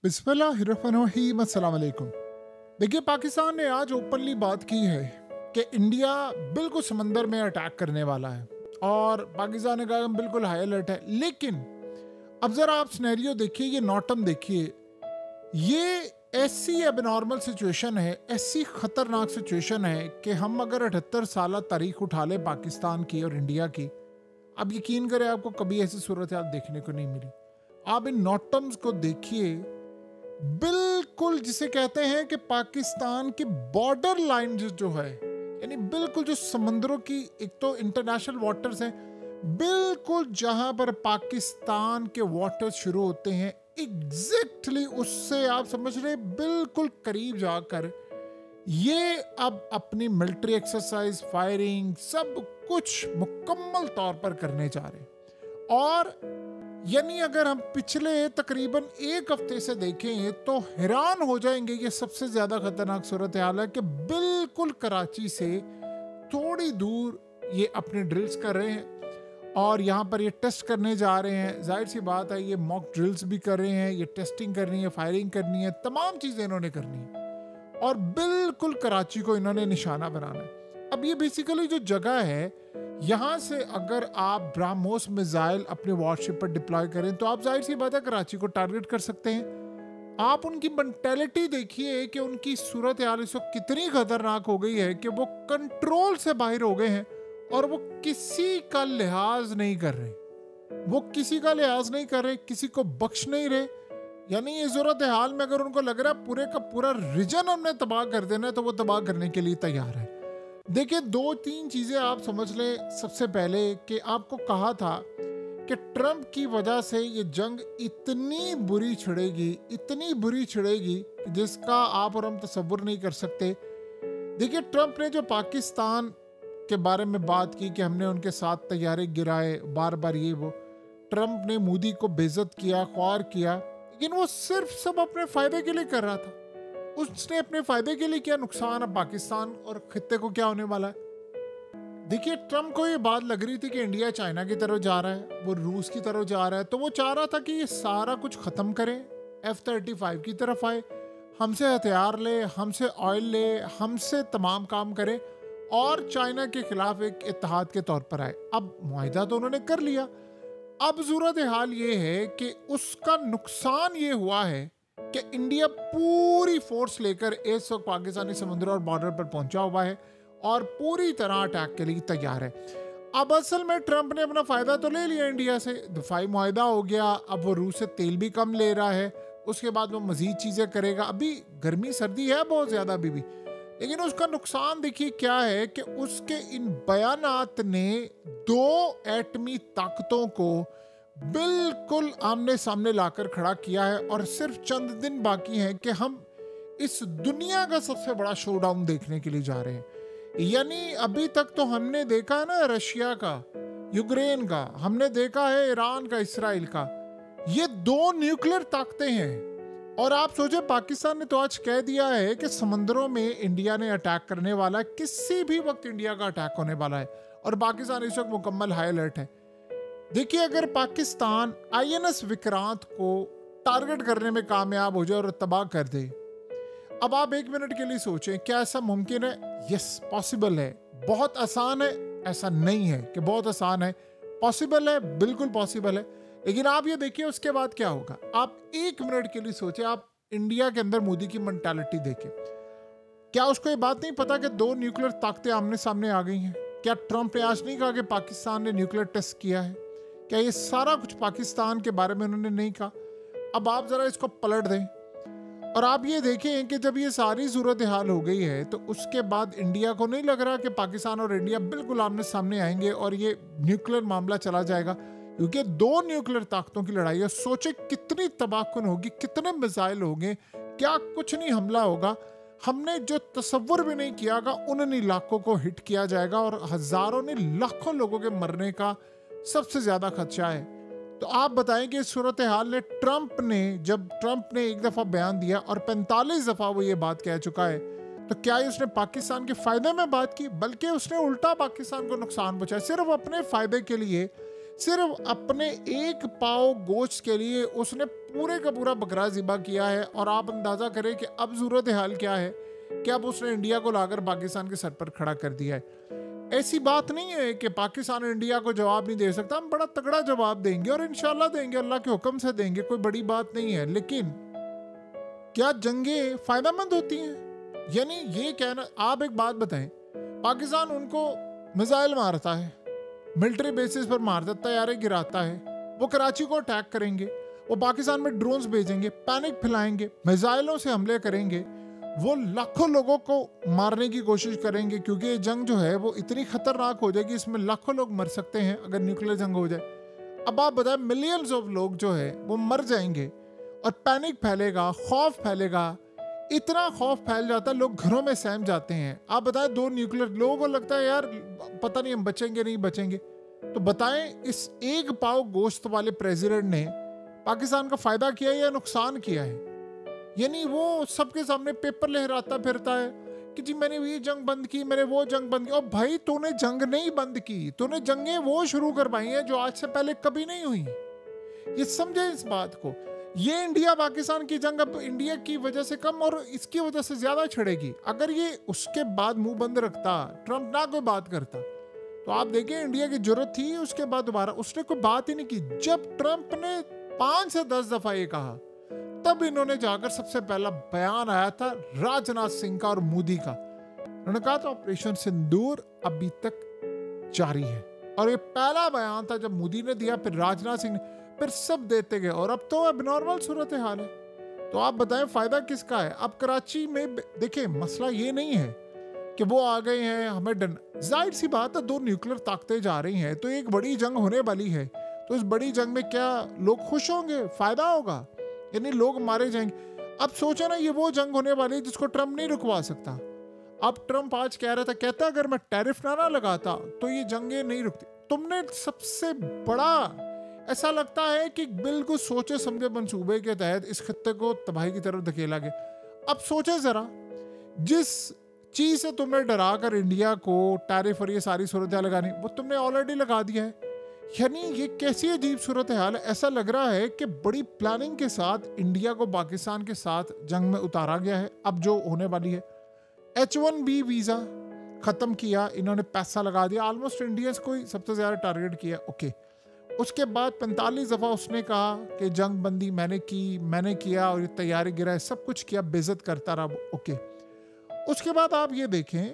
बिस्मिल्लाहिर्रहमानिर्रहीम, अस्सलाम वालेकुम। देखिए, पाकिस्तान ने आज ओपनली बात की है कि इंडिया बिल्कुल समंदर में अटैक करने वाला है और पाकिस्तान ने कहा हम बिल्कुल हाई अलर्ट है। लेकिन अब ज़रा आप सिनेरियो देखिए, ये नॉटम देखिए, ये ऐसी एबनॉर्मल सिचुएशन है, ऐसी ख़तरनाक सिचुएशन है कि हम अगर 78 साल तारीख उठा लें पाकिस्तान की और इंडिया की, आप यकीन करें आपको कभी ऐसी सूरत हाल देखने को नहीं मिली। आप इन नॉटम्स को देखिए, बिल्कुल जिसे कहते हैं कि पाकिस्तान की बॉर्डर लाइन जो है, यानी बिल्कुल जो समंदरों की, एक तो इंटरनेशनल वाटर्स हैं, बिल्कुल जहां पर पाकिस्तान के वाटर्स शुरू होते हैं, एग्जैक्टली उससे आप समझ रहे बिल्कुल करीब जाकर ये अब अपनी मिलिट्री एक्सरसाइज, फायरिंग, सब कुछ मुकम्मल तौर पर करने जा रहे हैं। और यानी अगर हम पिछले तकरीबन एक हफ्ते से देखें तो हैरान हो जाएंगे, ये सबसे ज्यादा खतरनाक सूरत हाल है कि बिल्कुल कराची से थोड़ी दूर ये अपने ड्रिल्स कर रहे हैं और यहाँ पर ये टेस्ट करने जा रहे हैं। जाहिर सी बात है, ये मॉक ड्रिल्स भी कर रहे हैं, ये टेस्टिंग करनी है, फायरिंग करनी है, तमाम चीजें इन्होंने करनी है और बिल्कुल कराची को इन्होंने निशाना बनाना है। अब ये बेसिकली जो जगह है, यहाँ से अगर आप ब्राह्मोस मिसाइल अपने वॉरशिप पर डिप्लॉय करें तो आप जाहिर सी बात है कराची को टारगेट कर सकते हैं। आप उनकी मेंटेलिटी देखिए कि उनकी सूरत हाल इस वक्त कितनी खतरनाक हो गई है कि वो कंट्रोल से बाहर हो गए हैं और वो किसी का लिहाज नहीं कर रहे, किसी को बख्श नहीं रहे। यानी ये सूरत हाल में अगर उनको लग रहा है पूरे का पूरा रीजन हमने तबाह कर देना है तो वो तबाह करने के लिए तैयार है। देखिए, 2-3 चीजें आप समझ लें। सबसे पहले कि आपको कहा था कि ट्रंप की वजह से ये जंग इतनी बुरी छिड़ेगी जिसका आप और हम तसव्वुर नहीं कर सकते। देखिए, ट्रंप ने जो पाकिस्तान के बारे में बात की कि हमने उनके साथ तैयारे गिराए, बार बार ये वो, ट्रंप ने मोदी को बेइज्जत किया, ख्वार किया, लेकिन वो सिर्फ सब अपने फायदे के लिए कर रहा था। उसने अपने फायदे के लिए किया, नुकसान अब पाकिस्तान और खित्ते को क्या होने वाला है। देखिए, ट्रंप को ये बात लग रही थी कि इंडिया चाइना की तरफ जा रहा है, वो रूस की तरफ जा रहा है, तो वो चाह रहा था कि ये सारा कुछ खत्म करें, F-35 की तरफ आए, हमसे हथियार ले, हमसे ऑयल ले, हमसे तमाम काम करे और चाइना के खिलाफ एक इत्तेहाद के तौर पर आए। अब मुआहिदा तो उन्होंने कर लिया। अब सूरत हाल ये है कि उसका नुकसान ये हुआ है कि इंडिया पूरी फोर्स लेकर इस वक्त पाकिस्तानी समुद्र और बॉर्डर पर पहुंचा हुआ है और पूरी तरह अटैक के लिए तैयार है। अब असल में ट्रंप ने अपना फायदा तो ले लिया इंडिया से, दफाई मुआहिदा हो गया, अब वो रूस से तेल भी कम ले रहा है, उसके बाद वो मजीद चीजें करेगा। अभी गर्मी सर्दी है बहुत ज्यादा अभी भी, लेकिन उसका नुकसान देखिए क्या है कि उसके इन बयानात ने 2 एटमी ताकतों को बिल्कुल आमने सामने लाकर खड़ा किया है और सिर्फ चंद दिन बाकी हैं कि हम इस दुनिया का सबसे बड़ा शोडाउन देखने के लिए जा रहे हैं। यानी अभी तक तो हमने देखा है ना रशिया का, यूक्रेन का, हमने देखा है ईरान का, इसराइल का, ये 2 न्यूक्लियर ताकतें हैं। और आप सोचे, पाकिस्तान ने तो आज कह दिया है कि समंदरों में इंडिया ने अटैक करने वाला है, किसी भी वक्त इंडिया का अटैक होने वाला है और पाकिस्तान इस वक्त मुकम्मल हाई अलर्ट है। देखिए, अगर पाकिस्तान INS विक्रांत को टारगेट करने में कामयाब हो जाए और तबाह कर दे, अब आप 1 मिनट के लिए सोचें, क्या ऐसा मुमकिन है? यस, पॉसिबल है। बहुत आसान है, ऐसा नहीं है कि बहुत आसान है, पॉसिबल है, बिल्कुल पॉसिबल है। लेकिन आप ये देखिए उसके बाद क्या होगा। आप 1 मिनट के लिए सोचें, आप इंडिया के अंदर मोदी की मेंटालिटी देखें। क्या उसको ये बात नहीं पता कि 2 न्यूक्लियर ताकतें आमने सामने आ गई हैं? क्या ट्रंप ने आज नहीं कहा कि पाकिस्तान ने न्यूक्लियर टेस्ट किया है? क्या ये सारा कुछ पाकिस्तान के बारे में उन्होंने नहीं कहा? अब आप जरा इसको पलट दें और आप ये देखें कि जब ये सारी सूरत हाल हो गई है तो उसके बाद इंडिया को नहीं लग रहा कि पाकिस्तान और इंडिया बिल्कुल आमने सामने आएंगे और ये न्यूक्लियर मामला चला जाएगा, क्योंकि 2 न्यूक्लियर ताकतों की लड़ाई है। सोचे कितनी तबाहकुन होगी, कितने मिसाइल होंगे, क्या कुछ नहीं हमला होगा। हमने जो तसव्वुर भी नहीं किया था उन इलाकों को हिट किया जाएगा और हजारों ने लाखों लोगों के मरने का सबसे ज्यादा खदशा है। तो आप बताएं कि सूरत हाल ने जब ट्रंप ने एक दफा बयान दिया और 45 दफा वो ये बात कह चुका है, तो क्या उसने पाकिस्तान के फायदे में बात की? बल्कि उसने उल्टा पाकिस्तान को नुकसान पहुंचाया, सिर्फ अपने फायदे के लिए, सिर्फ अपने एक पाव गोश्त के लिए उसने पूरे का पूरा बकरा ज़िबा किया है। और आप अंदाज़ा करें कि अब सूरत हाल क्या है कि अब उसने इंडिया को लाकर पाकिस्तान के सर पर खड़ा कर दिया है। ऐसी बात नहीं है कि पाकिस्तान इंडिया को जवाब नहीं दे सकता, हम बड़ा तगड़ा जवाब देंगे और इंशाल्लाह देंगे, अल्लाह के हुक्म से देंगे, कोई बड़ी बात नहीं है। लेकिन क्या जंगें फायदेमंद होती हैं? यानी ये कहना, आप एक बात बताएं, पाकिस्तान उनको मिसाइल मारता है, मिलिट्री बेसिस पर मारता है, तैयारे गिराता है, वो कराची को अटैक करेंगे, वो पाकिस्तान में ड्रोन्स भेजेंगे, पैनिक फैलाएंगे, मिसाइलों से हमले करेंगे, वो लाखों लोगों को मारने की कोशिश करेंगे, क्योंकि ये जंग जो है वो इतनी खतरनाक हो जाएगी, इसमें लाखों लोग मर सकते हैं अगर न्यूक्लियर जंग हो जाए। अब आप बताएं, मिलियंस ऑफ लोग जो है वो मर जाएंगे और पैनिक फैलेगा, खौफ फैलेगा, इतना खौफ फैल जाता है लोग घरों में सहम जाते हैं। आप बताएं, 2 न्यूक्लियर, लोगों को लगता है यार पता नहीं हम बचेंगे नहीं बचेंगे। तो बताएं, इस एक पाव गोश्त वाले प्रेसिडेंट ने पाकिस्तान का फायदा किया या नुकसान किया है? यानी वो सबके सामने पेपर लहराता फिरता है कि जी मैंने ये जंग बंद की, मैंने वो जंग बंद की। और भाई तूने जंग नहीं बंद की, तूने जंगें वो शुरू करवाई हैं जो आज से पहले कभी नहीं हुई। ये समझे इस बात को। ये इंडिया पाकिस्तान की जंग अब इंडिया की वजह से कम और इसकी वजह से ज्यादा छिड़ेगी। अगर ये उसके बाद मुंह बंद रखता, ट्रंप ना कोई बात करता, तो आप देखिए इंडिया की जरूरत थी उसके बाद दोबारा, उसने कोई बात ही नहीं की। जब ट्रंप ने 5 से 10 दफा ये कहा, तब इन्होंने जाकर सबसे पहला बयान आया था राजनाथ सिंह का और मोदी का। उन्होंने कहा था ऑपरेशन सिंदूर अभी तक जारी है। और ये पहला बयान था जब मोदी ने दिया, फिर राजनाथ सिंह ने, फिर सब देते गए। और अब तो अब नॉर्मल सूरत हाल है। तो आप बताएं फायदा किसका है? अब कराची में देखिए मसला ये नहीं है कि वो आ गए हैं हमें डर, जाहिर सी बात है 2 न्यूक्लियर ताकतें जा रही हैं, तो एक बड़ी जंग होने वाली है। तो इस बड़ी जंग में क्या लोग खुश होंगे? फायदा होगा, यानी लोग मारे जाएंगे। अब सोचे ना, ये वो जंग होने वाली है जिसको ट्रंप नहीं रुकवा सकता। अब ट्रंप आज कह रहा था, कहता अगर मैं टैरिफ ना लगाता तो ये जंगें नहीं रुकती। तुमने सबसे बड़ा, ऐसा लगता है कि बिल्कुल सोचे समझे मंसूबे के तहत इस खत्ते को तबाही की तरफ धकेला गया। अब सोचे जरा, जिस चीज से तुमने डरा कर इंडिया को टैरिफ और ये सारी सूरत लगानी, वो तुमने ऑलरेडी लगा दिया है। यानी ये कैसी अजीब सूरत हाल है। ऐसा लग रहा है कि बड़ी प्लानिंग के साथ इंडिया को पाकिस्तान के साथ जंग में उतारा गया है। अब जो होने वाली है, H1B वीजा खत्म किया इन्होंने, पैसा लगा दिया, ऑलमोस्ट इंडियंस को ही सबसे ज्यादा टारगेट किया। ओके, उसके बाद 45 दफा उसने कहा कि जंग बंदी मैंने की, मैंने किया और ये तैयारी गिराए, सब कुछ किया, बेइज्जत करता रहा। ओके, उसके बाद आप ये देखें,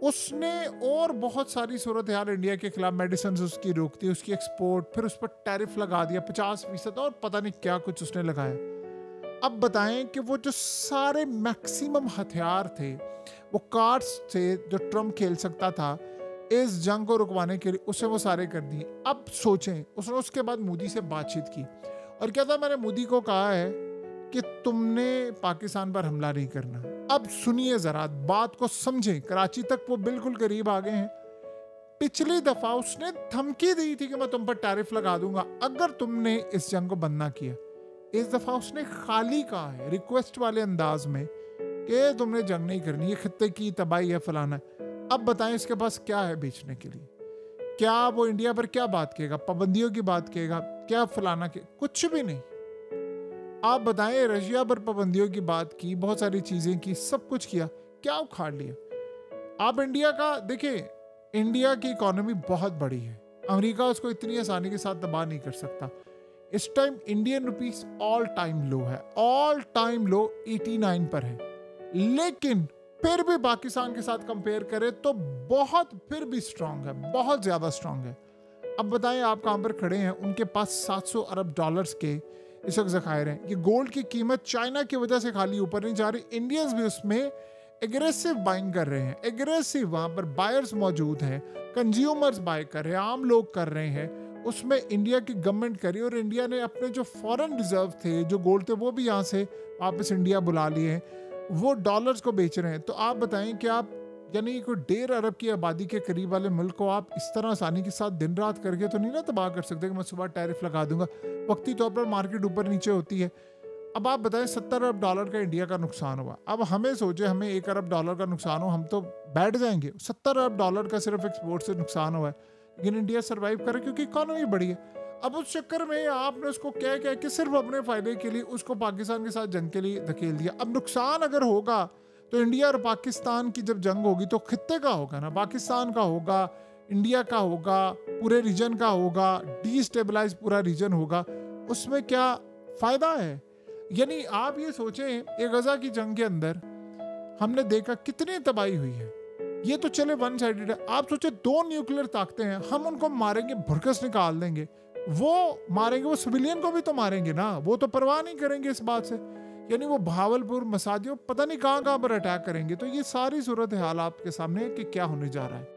उसने और बहुत सारी सूरत हाल इंडिया के खिलाफ, मेडिसिन उसकी रोकती, उसकी एक्सपोर्ट, फिर उस पर टैरिफ लगा दिया 50% और पता नहीं क्या कुछ उसने लगाया। अब बताएं कि वो जो सारे मैक्सिमम हथियार थे, वो कार्ड्स थे जो ट्रंप खेल सकता था इस जंग को रुकवाने के लिए, उसे वो सारे कर दिए। अब सोचें, उसने उसके बाद मोदी से बातचीत की और क्या था, मैंने मोदी को कहा है कि तुमने पाकिस्तान पर हमला नहीं करना। अब सुनिए जरा, बात को समझें, कराची तक वो बिल्कुल करीब आ गए हैं। पिछली दफा उसने धमकी दी थी कि मैं तुम पर टैरिफ लगा दूंगा अगर तुमने इस जंग को बंद ना किया। इस दफा उसने खाली कहा है, रिक्वेस्ट वाले अंदाज में, कि तुमने जंग नहीं करनी, ये खत्ते की तबाही है, फलाना। अब बताएं इसके पास क्या है बेचने के लिए? क्या वो इंडिया पर क्या बात कहेगा? पाबंदियों की बात कहेगा क्या? फलाना के कुछ भी नहीं। आप बताएं, रशिया पर पाबंदियों की बात की, बहुत सारी चीजें की, सब कुछ किया, क्या उखाड़ लिया? आप इंडिया का देखिए, इंडिया की इकोनॉमी बहुत बड़ी है, अमेरिका उसको इतनी आसानी के साथ तबाह नहीं कर सकता। इस time Indian rupees all time low है, ऑल टाइम लो 89 पर है। लेकिन फिर भी पाकिस्तान के साथ कंपेयर करें तो बहुत फिर भी स्ट्रांग है, बहुत ज्यादा स्ट्रांग है। अब बताएं आप कहां पर खड़े हैं? उनके पास 700 अरब डॉलर्स के इस वक्त ज़खायर हैं। ये गोल्ड की कीमत चाइना की वजह से खाली ऊपर नहीं जा रही, इंडियंस भी उसमें एग्रेसिव बाइंग कर रहे हैं, एग्रेसिव, वहां पर बायर्स मौजूद हैं, कंज्यूमर्स बाय कर रहे हैं, आम लोग कर रहे हैं, उसमें इंडिया की गवर्नमेंट करी। और इंडिया ने अपने जो फॉरेन रिजर्व थे, जो गोल्ड थे, वो भी यहाँ से वापस इंडिया बुला लिए हैं, वो डॉलर्स को बेच रहे हैं। तो आप बताएं कि आप, यानी कोई 1.5 अरब की आबादी के करीब वाले मुल्क को आप इस तरह आसानी के साथ दिन रात करके तो नहीं ना तबाह कर सकते कि मैं सुबह टैरिफ लगा दूंगा। वक्ती तौर पर मार्केट ऊपर नीचे होती है। अब आप बताएं 70 अरब डॉलर का इंडिया का नुकसान हुआ। अब हमें सोचे हमें 1 अरब डॉलर का नुकसान हो, हम तो बैठ जाएंगे। 70 अरब डॉलर का सिर्फ एक्सपोर्ट से नुकसान हुआ है। लेकिन इंडिया सर्वाइव कर रहा है क्योंकि इकोनॉमी बड़ी है। अब उस चक्कर में आपने उसको क्या क्या कि सिर्फ अपने फायदे के लिए उसको पाकिस्तान के साथ जंग के लिए धकेल दिया। अब नुकसान अगर होगा तो इंडिया और पाकिस्तान की जब जंग होगी तो खित्ते का होगा ना, पाकिस्तान का होगा, इंडिया का होगा, पूरे रीजन का होगा, डीस्टेबलाइज पूरा रीजन होगा। उसमें क्या फायदा है? यानी आप ये सोचें, एक गजा की जंग के अंदर हमने देखा कितनी तबाही हुई है। ये तो चले वन साइडेड है। आप सोचे 2 न्यूक्लियर ताकतें हैं, हम उनको मारेंगे, भुरकस निकाल देंगे, वो मारेंगे, वो सिविलियन को भी तो मारेंगे ना, वो तो परवाह नहीं करेंगे इस बात से। यानी वो भावलपुर, मसाजियों, पता नहीं कहाँ कहाँ पर अटैक करेंगे। तो ये सारी सूरत हाल आपके सामने है कि क्या होने जा रहा है।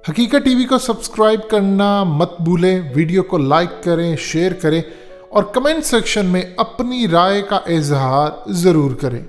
हकीकत टीवी को सब्सक्राइब करना मत भूलें, वीडियो को लाइक करें, शेयर करें और कमेंट सेक्शन में अपनी राय का इजहार ज़रूर करें।